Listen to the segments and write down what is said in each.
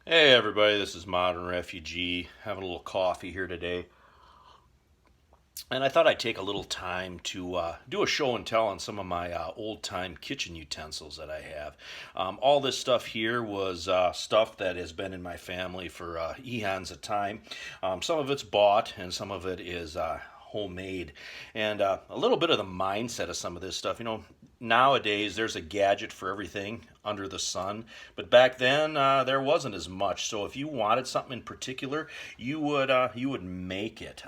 Hey everybody, this is Modern Refugee, having a little coffee here today. And I thought I'd take a little time to do a show and tell on some of my old time kitchen utensils that I have. All this stuff here was stuff that has been in my family for eons of time. Some of it's bought and some of it is homemade. And a little bit of the mindset of some of this stuff. Nowadays there's a gadget for everything under the sun, but back then there wasn't as much. So if you wanted something in particular, you would make it.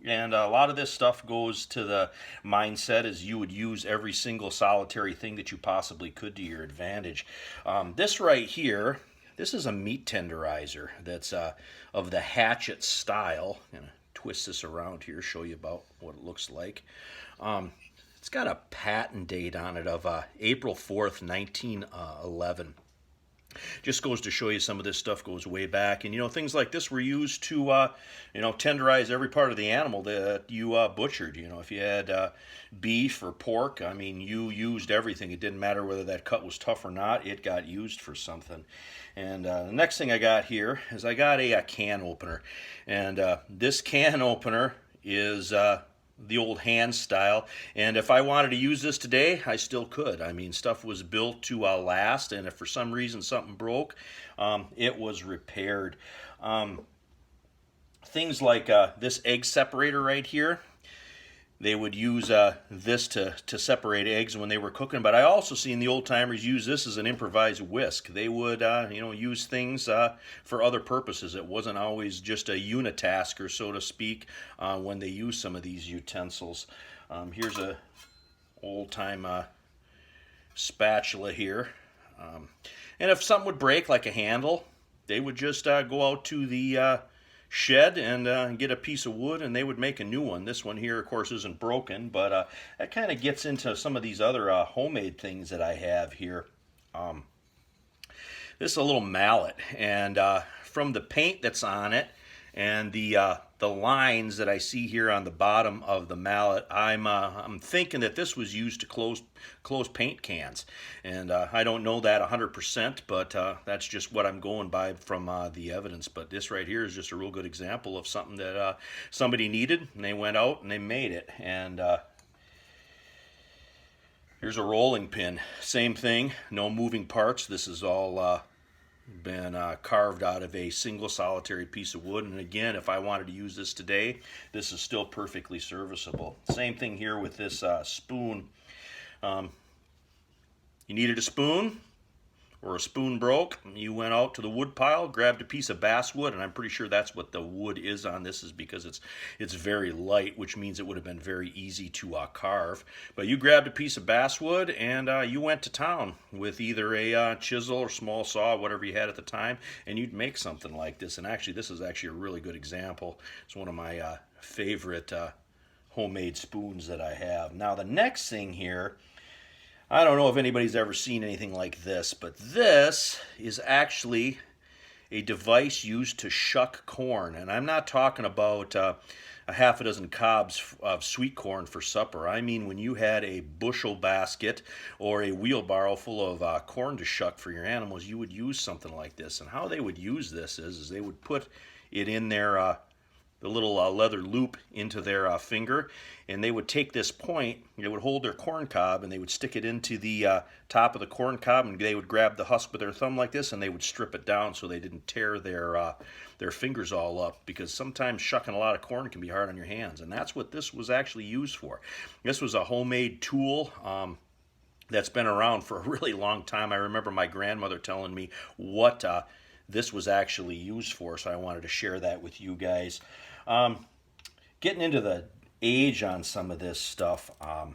And a lot of this stuff goes to the mindset is you would use every single solitary thing that you possibly could to your advantage. This right here. This is a meat tenderizer that's of the hatchet style. I'm gonna twist this around here, show you about what it looks like. It's got a patent date on it of April 4th, 1911. Just goes to show you some of this stuff goes way back. And, things like this were used to, tenderize every part of the animal that you butchered. If you had beef or pork, I mean, you used everything. It didn't matter whether that cut was tough or not. It got used for something. And the next thing I got here is I got a can opener. And this can opener is the old hand style. And if I wanted to use this today, I still could. I mean, stuff was built to last, and if for some reason something broke, it was repaired. Things like this egg separator right here, they would use this to separate eggs when they were cooking. But I also seen the old timers use this as an improvised whisk. They would, use things for other purposes. It wasn't always just a unitasker, so to speak, when they used some of these utensils. Here's a old time spatula here. And if something would break, like a handle, they would just go out to the shed and get a piece of wood, and they would make a new one. This one here, of course, isn't broken, but that kind of gets into some of these other homemade things that I have here. This is a little mallet, and from the paint that's on it and the lines that I see here on the bottom of the mallet, I'm thinking that this was used to close paint cans, and I don't know that 100%, but that's just what I'm going by from the evidence. But this right here is just a real good example of something that somebody needed, and they went out and they made it. And here's a rolling pin, same thing, no moving parts. This is all been carved out of a single solitary piece of wood. And again, if I wanted to use this today, this is still perfectly serviceable. Same thing here with this spoon. You needed a spoon, or a spoon broke, you went out to the wood pile, grabbed a piece of basswood, and I'm pretty sure that's what the wood is on this, is because it's very light, which means it would have been very easy to carve. But you grabbed a piece of basswood and you went to town with either a chisel or small saw, whatever you had at the time, and you'd make something like this. And actually, this is actually a really good example. It's one of my favorite homemade spoons that I have. Now, the next thing here, I don't know if anybody's ever seen anything like this, but this is actually a device used to shuck corn. And I'm not talking about a half a dozen cobs of sweet corn for supper. I mean when you had a bushel basket or a wheelbarrow full of corn to shuck for your animals, you would use something like this. And how they would use this is they would put it in their the little leather loop into their finger, and they would take this point, they would hold their corn cob, and they would stick it into the top of the corn cob, and they would grab the husk with their thumb like this, and they would strip it down so they didn't tear their fingers all up, because sometimes shucking a lot of corn can be hard on your hands, and that's what this was actually used for. This was a homemade tool. That's been around for a really long time. I remember my grandmother telling me what this was actually used for, so I wanted to share that with you guys. Getting into the age on some of this stuff, I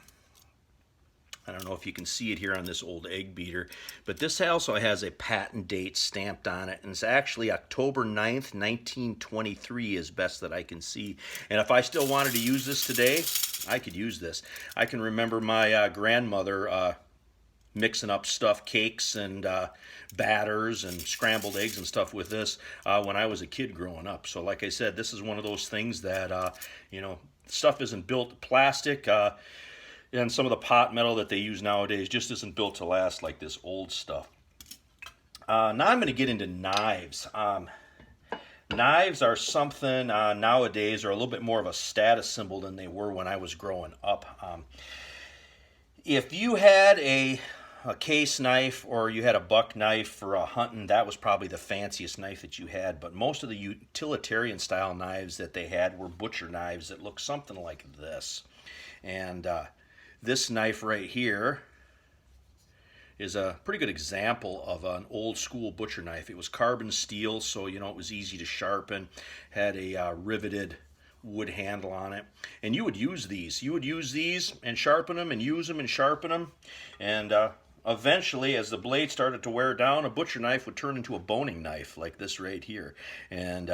don't know if you can see it here on this old egg beater, but this also has a patent date stamped on it, and it's actually October 9th, 1923 as best that I can see. And if I still wanted to use this today, I could use this. I can remember my grandmother mixing up stuffed cakes and batters and scrambled eggs and stuff with this when I was a kid growing up. So like I said, this is one of those things that, stuff isn't built to plastic, and some of the pot metal that they use nowadays just isn't built to last like this old stuff. Now I'm going to get into knives. Knives are something nowadays are a little bit more of a status symbol than they were when I was growing up. If you had a case knife or you had a buck knife for hunting, that was probably the fanciest knife that you had. But most of the utilitarian style knives that they had were butcher knives that looked something like this. And this knife right here is a pretty good example of an old school butcher knife. It was carbon steel, so it was easy to sharpen, had a riveted wood handle on it, and you would use these. You would use these and sharpen them and use them and sharpen them, and eventually, as the blade started to wear down, a butcher knife would turn into a boning knife like this right here, and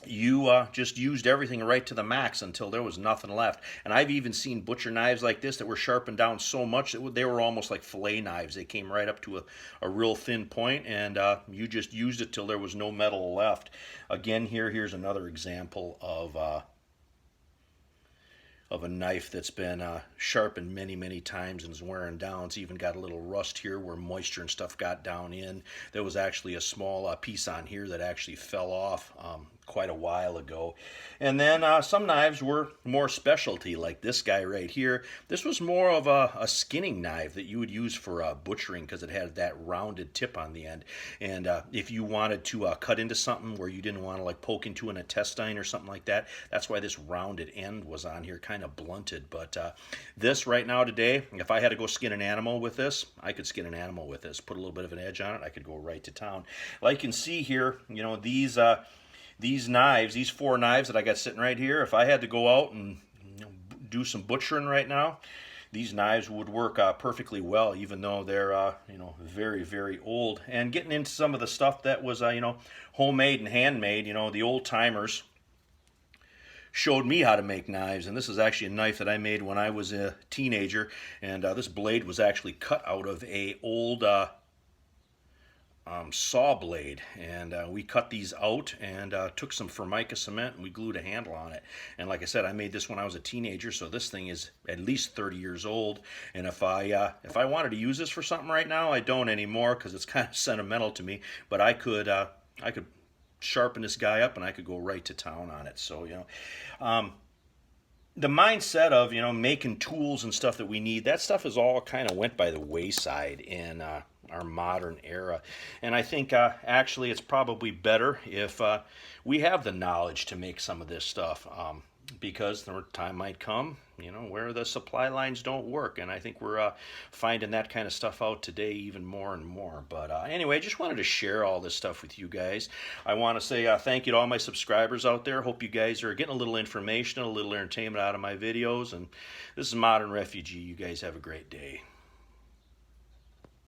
you just used everything right to the max until there was nothing left. And I've even seen butcher knives like this that were sharpened down so much that they were almost like fillet knives. They came right up to a real thin point, and you just used it till there was no metal left. Again, here's another example of a knife that's been sharpened many, many times and is wearing down. It's even got a little rust here where moisture and stuff got down in. There was actually a small piece on here that actually fell off quite a while ago. And then some knives were more specialty, like this guy right here. This was more of a skinning knife that you would use for butchering because it had that rounded tip on the end. And if you wanted to cut into something where you didn't want to like poke into an intestine or something like that, that's why this rounded end was on here, kind of blunted. But this right now today, if I had to go skin an animal with this, I could skin an animal with this. Put a little bit of an edge on it, I could go right to town. Like you can see here, these knives, these 4 knives that I got sitting right here, if I had to go out and do some butchering right now, these knives would work perfectly well, even though they're very, very old. And getting into some of the stuff that was homemade and handmade, the old timers showed me how to make knives. And this is actually a knife that I made when I was a teenager, and this blade was actually cut out of a old saw blade, and we cut these out and took some Formica cement and we glued a handle on it. And like I said, I made this when I was a teenager, so this thing is at least 30 years old. And if I wanted to use this for something right now, I don't anymore because it's kind of sentimental to me. But I could sharpen this guy up and I could go right to town on it. So the mindset of making tools and stuff that we need, that stuff is all kind of went by the wayside in our modern era. And I think actually it's probably better if we have the knowledge to make some of this stuff, because the time might come where the supply lines don't work, and I think we're finding that kind of stuff out today even more and more. But anyway, I just wanted to share all this stuff with you guys. I want to say thank you to all my subscribers out there. Hope you guys are getting a little information, a little entertainment out of my videos. And this is Modern Refugee. You guys have a great day.